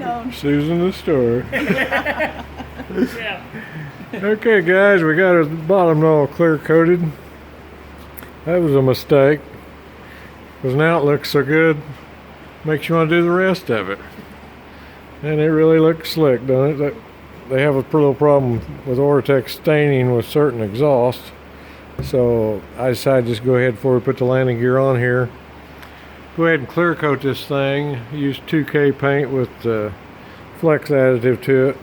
known. Susan the store. Yeah. Okay, guys, we got our bottom all clear coated. That was a mistake, because now it looks so good, makes you want to do the rest of it. And it really looks slick, doesn't it? They have a little problem with Oratex staining with certain exhausts. So I decided just go ahead before we put the landing gear on here. Go ahead and clear coat this thing. Use 2K paint with flex additive to it.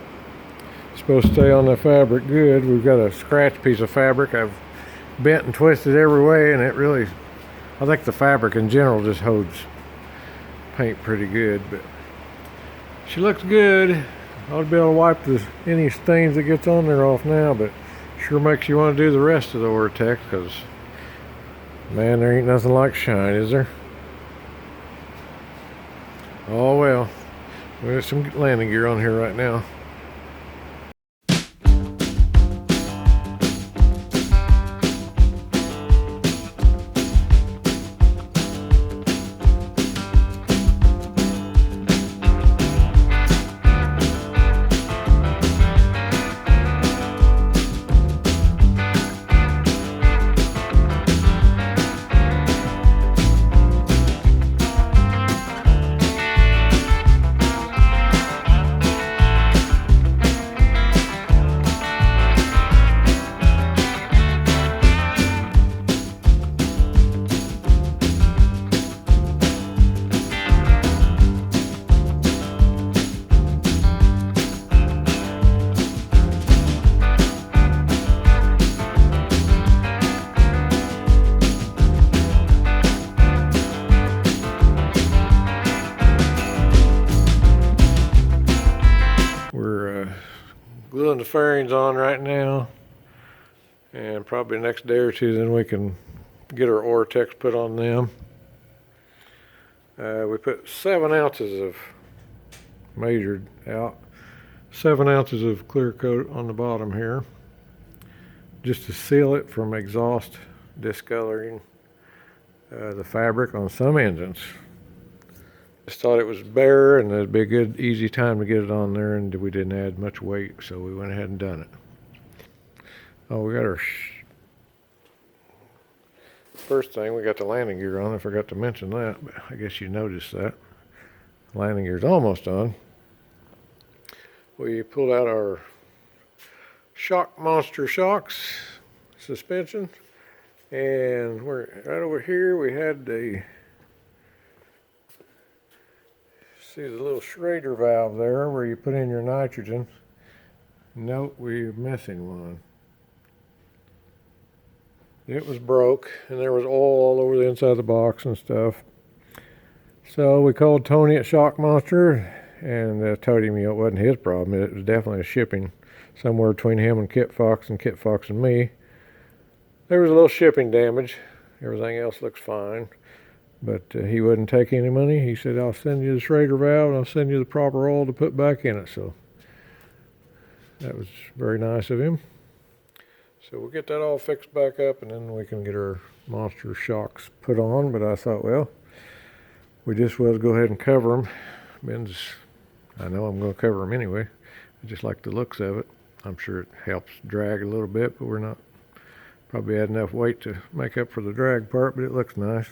It's supposed to stay on the fabric good. We've got a scratch piece of fabric I've bent and twisted every way, and it really, I think the fabric in general just holds paint pretty good. But she looks good. I'll be able to wipe any stains that gets on there off now, but sure makes you want to do the rest of the Oratex, because man, there ain't nothing like shine, is there? Oh well, we got some landing gear on here right now. Gluing the fairings on right now, and probably the next day or two then we can get our Oratex put on them. We put 7 ounces of, measured out, 7 ounces of clear coat on the bottom here, just to seal it from exhaust discoloring the fabric on some engines. Just thought it was bare and it'd be a good easy time to get it on there, and we didn't add much weight, so we went ahead and done it. Oh, we got our first thing, we got the landing gear on. I forgot to mention that, but I guess you noticed that. Landing gear's almost on. We pulled out our Shock Monster shocks suspension, and we're right over here. We had the, see the little Schrader valve there where you put in your nitrogen. Note we're missing one. It was broke, and there was oil all over the inside of the box and stuff. So we called Tony at Shock Monster and told him it wasn't his problem. It was definitely a shipping somewhere between him and Kitfox and me. There was a little shipping damage. Everything else looks fine. But he wouldn't take any money. He said, I'll send you the Schrader valve and I'll send you the proper oil to put back in it. So that was very nice of him. So we'll get that all fixed back up, and then we can get our Monster shocks put on. But I thought, well, we just will go ahead and cover them. Ben's, I know I'm going to cover them anyway. I just like the looks of it. I'm sure it helps drag a little bit, but we're not probably add enough weight to make up for the drag part, but it looks nice.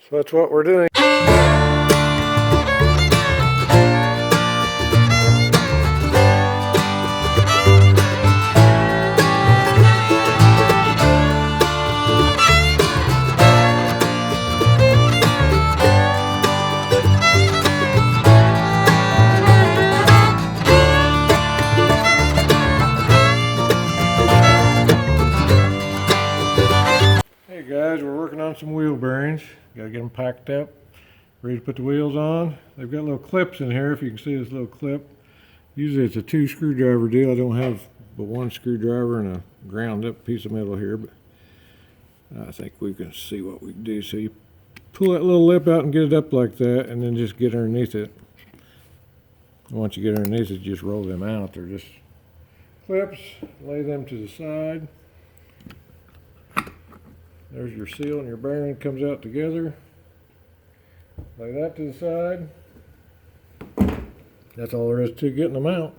So that's what we're doing. Hey guys, we're working on some wheel bearings. Got to get them packed up, ready to put the wheels on. They've got little clips in here, if you can see this little clip. Usually it's a 2 screwdriver deal. I don't have but 1 screwdriver and a ground up piece of metal here, but I think we can see what we can do. So you pull that little lip out and get it up like that, and then just get underneath it. Once you get underneath it, just roll them out. They're just clips, lay them to the side. There's your seal, and your bearing comes out together. Lay that to the side. That's all there is to getting them out.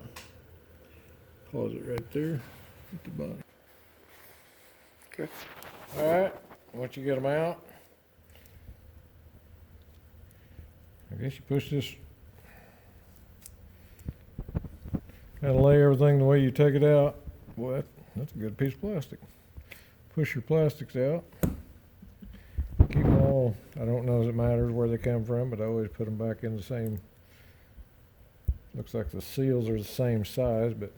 Pause it right there at the bottom. Okay. Alright, once you get them out, I guess you push this, kind of lay everything the way you take it out. Boy, that's a good piece of plastic. Push your plastics out. Keep them all, I don't know if it matters where they come from, but I always put them back in the same, looks like the seals are the same size, but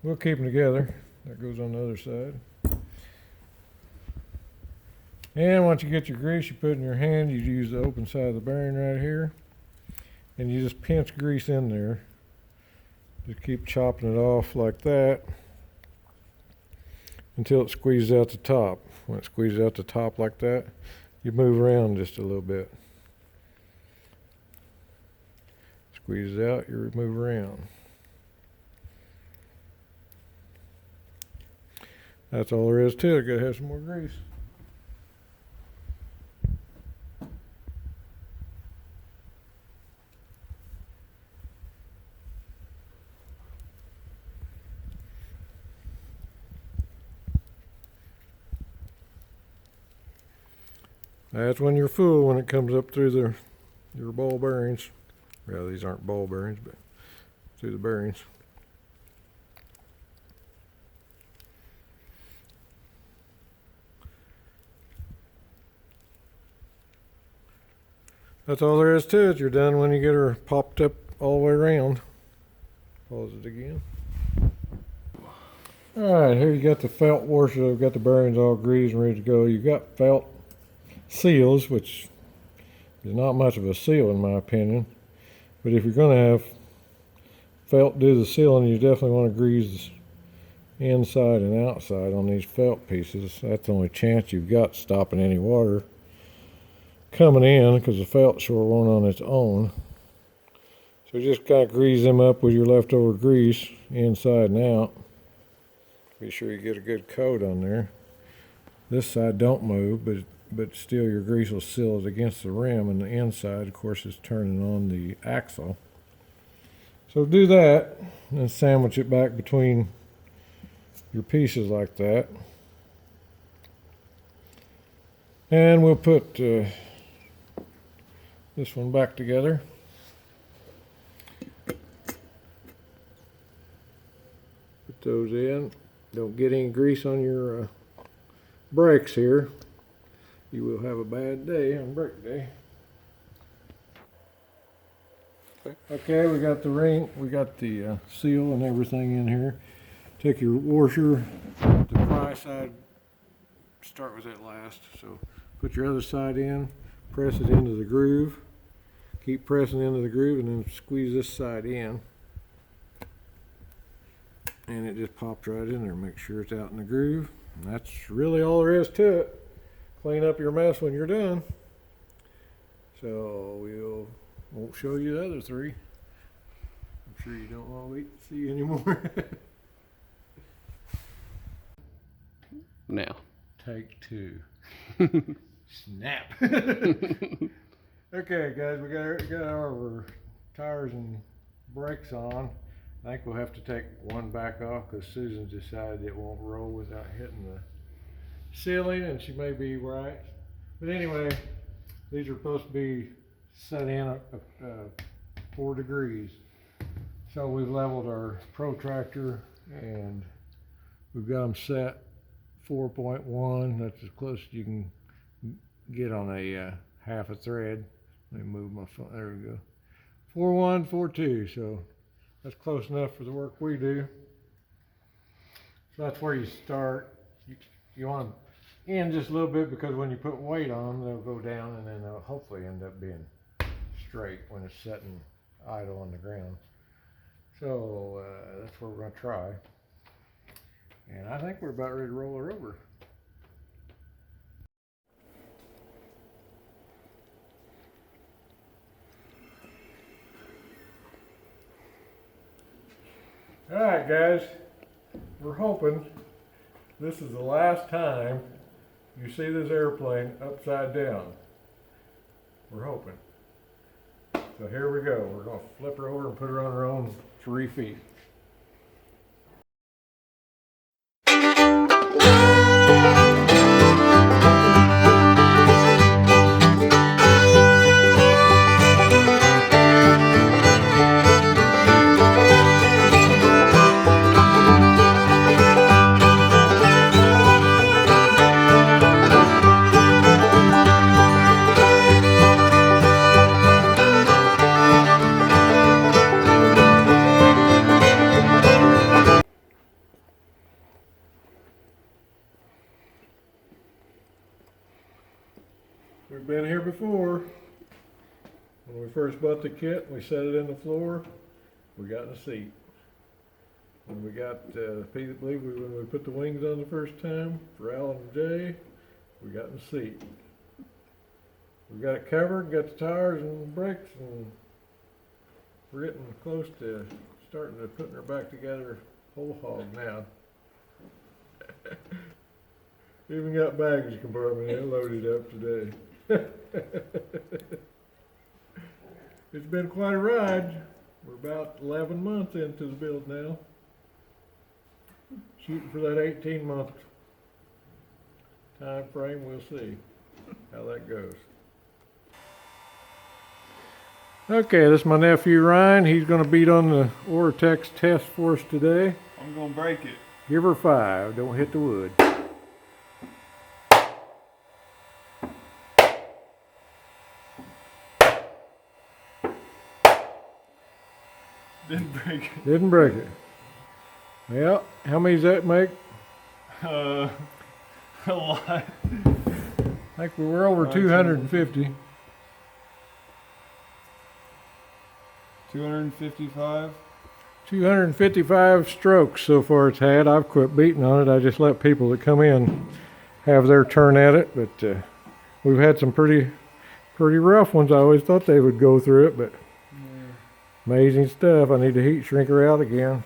we'll keep them together. That goes on the other side. And once you get your grease, you put it in your hand, you use the open side of the bearing right here, and you just pinch grease in there. Just keep chopping it off like that until it squeezes out the top. When it squeezes out the top like that, you move around just a little bit. Squeeze it out, you move around. That's all there is to it. Gotta have some more grease. That's when you're full, when it comes up through your ball bearings. Well, these aren't ball bearings, but through the bearings. That's all there is to it. You're done when you get her popped up all the way around. Pause it again. Alright, here you got the felt washer. I've got the bearings all greased and ready to go. You've got felt seals, which is not much of a seal in my opinion. But if you're going to have felt do the sealing, you definitely want to grease inside and outside on these felt pieces. That's the only chance you've got stopping any water coming in, because the felt sure won't on its own. So just kind of grease them up with your leftover grease inside and out. Be sure you get a good coat on there. This side don't move, but still your grease will seal it against the rim, and the inside, of course, is turning on the axle. So do that, and sandwich it back between your pieces like that. And we'll put this one back together. Put those in. Don't get any grease on your brakes here. You will have a bad day on brake day. Okay, we got the ring, we got the seal and everything in here. Take your washer, the pry side, start with it last. So put your other side in, press it into the groove. Keep pressing into the groove and then squeeze this side in. And it just popped right in there. Make sure it's out in the groove. And that's really all there is to it. Clean up your mess when you're done. So won't show you the other three. I'm sure you don't want to wait to see anymore. Now. Take two. Snap. Okay, guys, we got our tires and brakes on. I think we'll have to take one back off because Susan decided it won't roll without hitting the ceiling, and she may be right. But anyway, these are supposed to be set in 4 degrees. So we've leveled our protractor and we've got them set 4.1. That's as close as you can get on a half a thread. Let me move my phone. There we go. 4.1, 4.2. So that's close enough for the work we do. So that's where you start. You want to end just a little bit because when you put weight on them, they'll go down and then they'll hopefully end up being straight when it's sitting idle on the ground. So that's what we're going to try. And I think we're about ready to roll her over. Alright guys, we're hoping this is the last time you see this airplane upside down. We're hoping. So here we go. We're going to flip her over and put her on her own 3 feet. We've been here before. When we first bought the kit, we set it in the floor. We got in a seat. When we got, I believe when we put the wings on the first time for Alan and Jay, we got in the seat. We got it covered, got the tires and brakes, and we're getting close to starting to putting her back together whole hog now. Even got baggage compartment in loaded up today. It's been quite a ride. We're about 11 months into the build now. Shooting for that 18-month time frame. We'll see how that goes. Okay, this is my nephew Ryan. He's going to beat on the Oratex test for us today. I'm gonna break it. Give her 5. Don't hit the wood. Didn't break it. Didn't break it. Well, how many does that make? A lot. I think we're over 250. 255. 255 strokes so far it's had. I've quit beating on it. I just let people that come in have their turn at it. But we've had some pretty rough ones. I always thought they would go through it, but amazing stuff. I need to heat shrink her out again.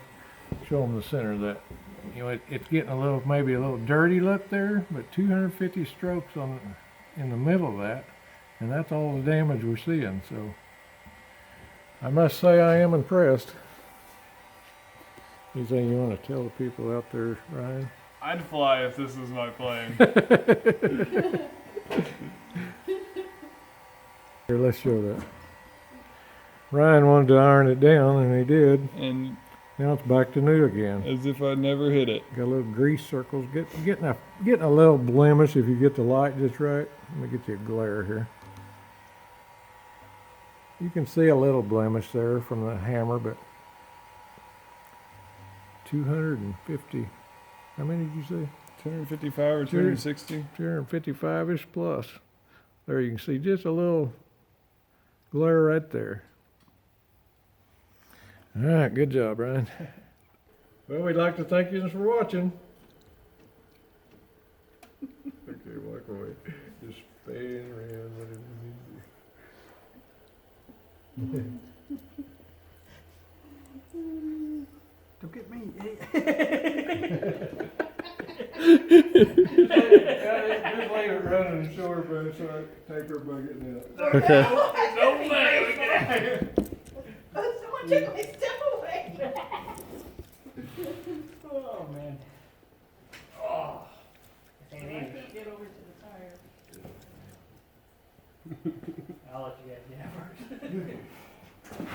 Show them the center of that. You know, it's getting a little, maybe a little dirty look there, but 250 strokes on in the middle of that, and that's all the damage we're seeing. So I must say I am impressed. Anything you want to tell the people out there, Ryan? I'd fly if this was my plane. Here, let's show that. Ryan wanted to iron it down, and he did. And Now it's back to new again. as if I'd never hit it. Got little grease circles. Getting a little blemish if you get the light just right. Let me get you a glare here. You can see a little blemish there from the hammer, but 250. How many did you say? 255 or 260? 255-ish plus. There you can see just a little glare right there. All right, good job, Brian. Well, we'd like to thank you for watching. Okay, walk away. Just spin around whatever you need to do. Don't get me. Just leave it running and show her, but so I take her bucket now. Okay. No way. Someone took my step away. Oh man. Oh. I can't get over to the tire. I'll let you guys get it first.